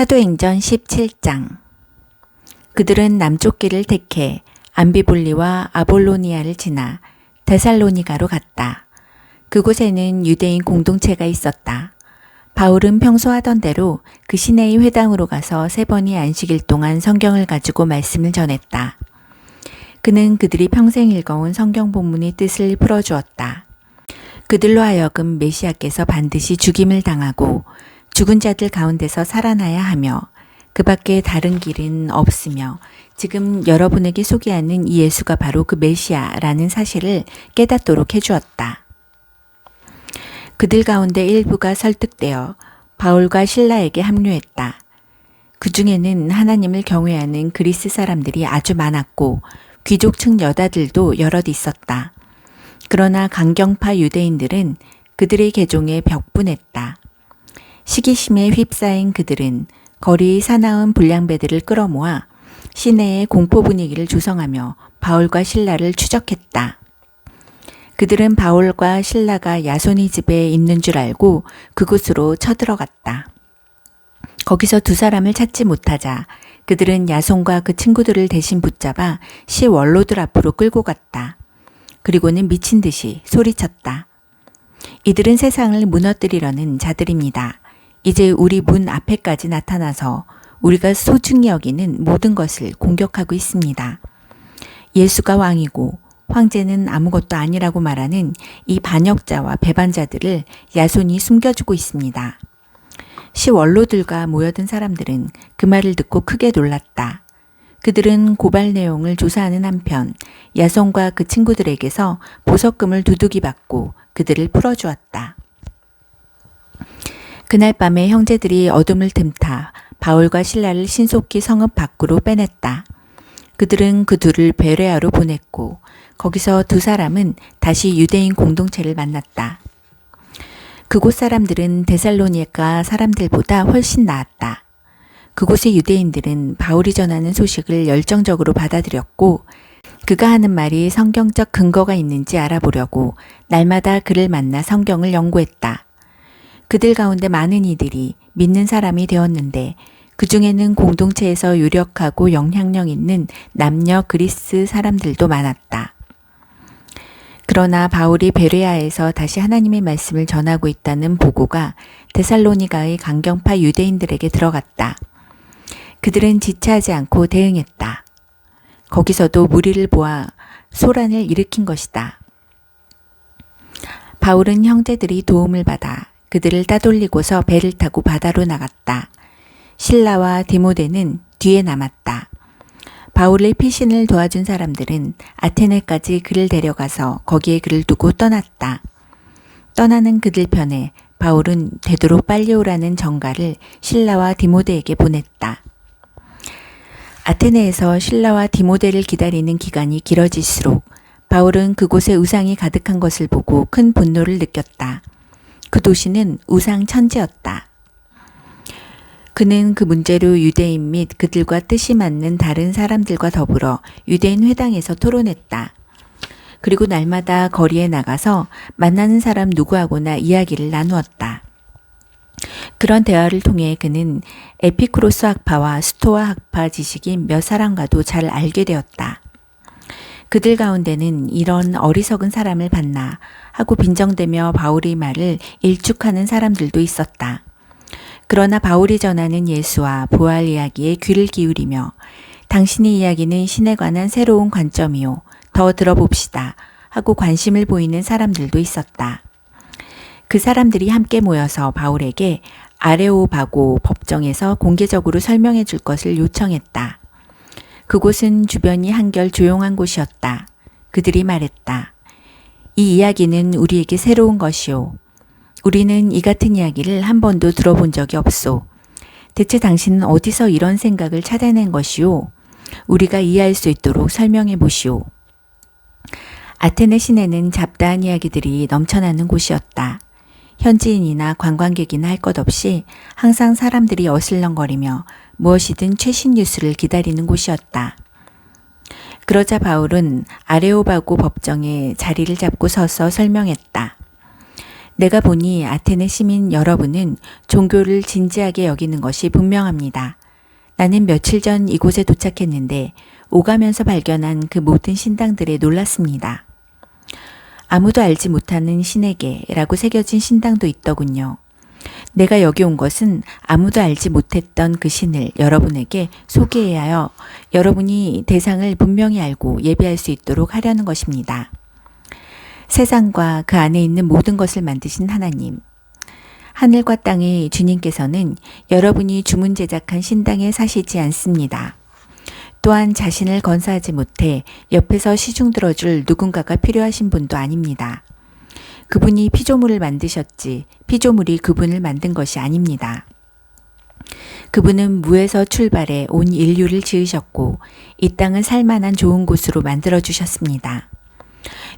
사도행전 17장. 그들은 남쪽 길을 택해 암비볼리와 아볼로니아를 지나 데살로니가로 갔다. 그곳에는 유대인 공동체가 있었다. 바울은 평소 하던 대로 그 시내의 회당으로 가서 3번의 안식일 동안 성경을 가지고 말씀을 전했다. 그는 그들이 평생 읽어온 성경 본문의 뜻을 풀어주었다. 그들로 하여금 메시아께서 반드시 죽임을 당하고 죽은 자들 가운데서 살아나야 하며 그 밖에 다른 길은 없으며 지금 여러분에게 소개하는 이 예수가 바로 그 메시아라는 사실을 깨닫도록 해주었다. 그들 가운데 일부가 설득되어 바울과 실라에게 합류했다. 그 중에는 하나님을 경외하는 그리스 사람들이 아주 많았고 귀족층 여자들도 여럿 있었다. 그러나 강경파 유대인들은 그들의 계종에 벽분했다. 시기심에 휩싸인 그들은 거리 사나운 불량배들을 끌어모아 시내의 공포 분위기를 조성하며 바울과 실라를 추적했다. 그들은 바울과 실라가 야손이 집에 있는 줄 알고 그곳으로 쳐들어갔다. 거기서 2사람을 찾지 못하자 그들은 야손과 그 친구들을 대신 붙잡아 시 원로들 앞으로 끌고 갔다. 그리고는 미친 듯이 소리쳤다. 이들은 세상을 무너뜨리려는 자들입니다. 이제 우리 문 앞에까지 나타나서 우리가 소중히 여기는 모든 것을 공격하고 있습니다. 예수가 왕이고 황제는 아무것도 아니라고 말하는 이 반역자와 배반자들을 야손이 숨겨주고 있습니다. 시 원로들과 모여든 사람들은 그 말을 듣고 크게 놀랐다. 그들은 고발 내용을 조사하는 한편 야손과 그 친구들에게서 보석금을 두둑이 받고 그들을 풀어주었다. 그날 밤에 형제들이 어둠을 틈타 바울과 실라를 신속히 성읍 밖으로 빼냈다. 그들은 그 둘을 베레아로 보냈고 거기서 2사람은 다시 유대인 공동체를 만났다. 그곳 사람들은 데살로니가 사람들보다 훨씬 나았다. 그곳의 유대인들은 바울이 전하는 소식을 열정적으로 받아들였고 그가 하는 말이 성경적 근거가 있는지 알아보려고 날마다 그를 만나 성경을 연구했다. 그들 가운데 많은 이들이 믿는 사람이 되었는데 그 중에는 공동체에서 유력하고 영향력 있는 남녀 그리스 사람들도 많았다. 그러나 바울이 베레아에서 다시 하나님의 말씀을 전하고 있다는 보고가 데살로니가의 강경파 유대인들에게 들어갔다. 그들은 지체하지 않고 대응했다. 거기서도 무리를 보아 소란을 일으킨 것이다. 바울은 형제들이 도움을 받아 그들을 따돌리고서 배를 타고 바다로 나갔다. 실라와 디모데는 뒤에 남았다. 바울의 피신을 도와준 사람들은 아테네까지 그를 데려가서 거기에 그를 두고 떠났다. 떠나는 그들 편에 바울은 되도록 빨리 오라는 전가를 실라와 디모데에게 보냈다. 아테네에서 실라와 디모데를 기다리는 기간이 길어질수록 바울은 그곳에 우상이 가득한 것을 보고 큰 분노를 느꼈다. 그 도시는 우상 천지였다. 그는 그 문제로 유대인 및 그들과 뜻이 맞는 다른 사람들과 더불어 유대인 회당에서 토론했다. 그리고 날마다 거리에 나가서 만나는 사람 누구하고나 이야기를 나누었다. 그런 대화를 통해 그는 에피쿠로스 학파와 스토아 학파 지식인 몇 사람과도 잘 알게 되었다. 그들 가운데는 이런 어리석은 사람을 봤나 하고 빈정대며 바울의 말을 일축하는 사람들도 있었다. 그러나 바울이 전하는 예수와 부활 이야기에 귀를 기울이며 당신의 이야기는 신에 관한 새로운 관점이요. 더 들어봅시다 하고 관심을 보이는 사람들도 있었다. 그 사람들이 함께 모여서 바울에게 아레오바고 법정에서 공개적으로 설명해 줄 것을 요청했다. 그곳은 주변이 한결 조용한 곳이었다. 그들이 말했다. 이 이야기는 우리에게 새로운 것이오. 우리는 이 같은 이야기를 한 번도 들어본 적이 없소. 대체 당신은 어디서 이런 생각을 찾아낸 것이오? 우리가 이해할 수 있도록 설명해 보시오. 아테네 시내는 잡다한 이야기들이 넘쳐나는 곳이었다. 현지인이나 관광객이나 할 것 없이 항상 사람들이 어슬렁거리며 무엇이든 최신 뉴스를 기다리는 곳이었다. 그러자 바울은 아레오바고 법정에 자리를 잡고 서서 설명했다. 내가 보니 아테네 시민 여러분은 종교를 진지하게 여기는 것이 분명합니다. 나는 며칠 전 이곳에 도착했는데 오가면서 발견한 그 모든 신당들에 놀랐습니다. 아무도 알지 못하는 신에게라고 새겨진 신당도 있더군요. 내가 여기 온 것은 아무도 알지 못했던 그 신을 여러분에게 소개해야 하여 여러분이 대상을 분명히 알고 예배할 수 있도록 하려는 것입니다. 세상과 그 안에 있는 모든 것을 만드신 하나님, 하늘과 땅의 주님께서는 여러분이 주문 제작한 신당에 사시지 않습니다. 또한 자신을 건사하지 못해 옆에서 시중 들어줄 누군가가 필요하신 분도 아닙니다. 그분이 피조물을 만드셨지 피조물이 그분을 만든 것이 아닙니다. 그분은 무에서 출발해 온 인류를 지으셨고 이 땅은 살만한 좋은 곳으로 만들어 주셨습니다.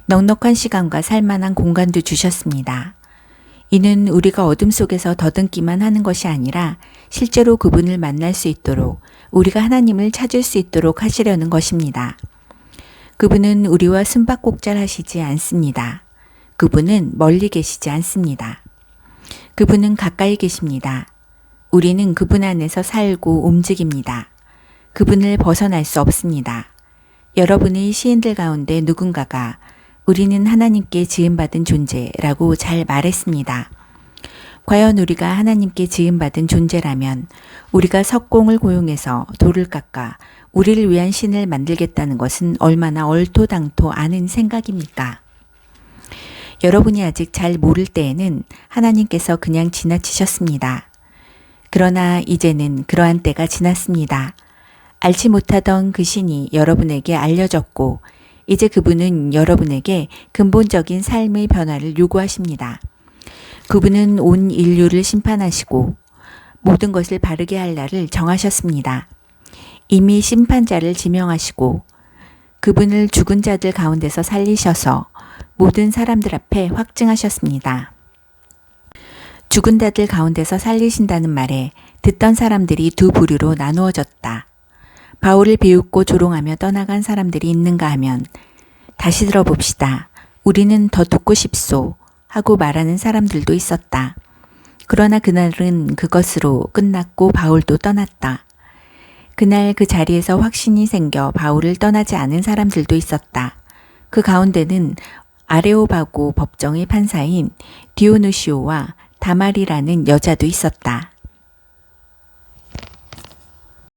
넉넉한 시간과 살만한 공간도 주셨습니다. 이는 우리가 어둠 속에서 더듬기만 하는 것이 아니라 실제로 그분을 만날 수 있도록 우리가 하나님을 찾을 수 있도록 하시려는 것입니다. 그분은 우리와 숨바꼭질 하시지 않습니다. 그분은 멀리 계시지 않습니다. 그분은 가까이 계십니다. 우리는 그분 안에서 살고 움직입니다. 그분을 벗어날 수 없습니다. 여러분의 시인들 가운데 누군가가 우리는 하나님께 지음받은 존재라고 잘 말했습니다. 과연 우리가 하나님께 지음받은 존재라면 우리가 석공을 고용해서 돌을 깎아 우리를 위한 신을 만들겠다는 것은 얼마나 얼토당토 않은 생각입니까? 여러분이 아직 잘 모를 때에는 하나님께서 그냥 지나치셨습니다. 그러나 이제는 그러한 때가 지났습니다. 알지 못하던 그 신이 여러분에게 알려졌고 이제 그분은 여러분에게 근본적인 삶의 변화를 요구하십니다. 그분은 온 인류를 심판하시고 모든 것을 바르게 할 날을 정하셨습니다. 이미 심판자를 지명하시고 그분을 죽은 자들 가운데서 살리셔서 모든 사람들 앞에 확증하셨습니다. 죽은 자들 가운데서 살리신다는 말에 듣던 사람들이 두 부류로 나누어졌다. 바울을 비웃고 조롱하며 떠나간 사람들이 있는가 하면 다시 들어봅시다. 우리는 더 듣고 싶소 하고 말하는 사람들도 있었다. 그러나 그날은 그것으로 끝났고 바울도 떠났다. 그날 그 자리에서 확신이 생겨 바울을 떠나지 않은 사람들도 있었다. 그 가운데는 아레오바고 법정의 판사인 디오누시오와 다말이라는 여자도 있었다.